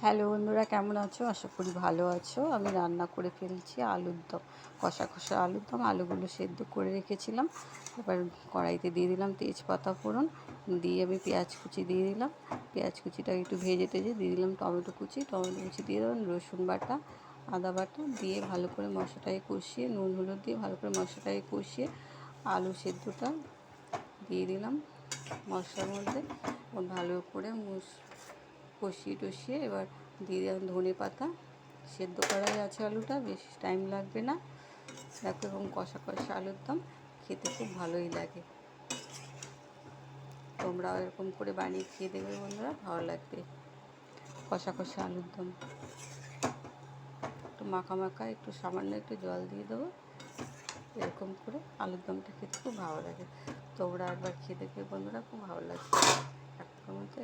Hello বন্ধুরা, কেমন আছো? আশা করি ভালো আছো। আমি রান্না করে ফেলছি আলুর দম, কষা কষা আলুর দম। আলুগুলো সেদ্ধ করে রেখেছিলাম। এবার কড়াইতে দিয়ে দিলাম তেজপাতা ফোড়ন, দিয়ে আমি পেঁয়াজ কুচি দিয়ে দিলাম। পেঁয়াজ কুচিটা একটু ভেজে টেজে দিয়ে দিলাম টমেটো কুচি দিয়ে দিলাম রসুন বাটা, আদা বাটা দিয়ে ভালো করে মশলাটাকে কষিয়ে, নুন হলুদ দিয়ে ভালো করে মশলাটাকে কষিয়ে আলু সেদ্ধটা দিয়ে দিলাম মশলার মধ্যে। ভালো করে কষিয়ে টষিয়ে এবার দিয়ে দিলাম ধনে পাতা। সেদ্ধ করাই আছে আলুটা, বেশি টাইম লাগবে না। দেখো, এবং কষা কষা আলুর দম খেতে খুব ভালোই লাগে। তোমরাও এরকম করে বানিয়ে খেয়ে দেবে বন্ধুরা, ভালো লাগবে। কষা কষা আলুর দম একটু মাখা মাখা, একটু সামান্য একটু জল দিয়ে দেবো। এরকম করে আলুর দমটা খেতে খুব ভালো লাগে। তোমরা একবার খেয়ে দেখবে বন্ধুরা, খুব ভালো লাগবে। এখনকার মতো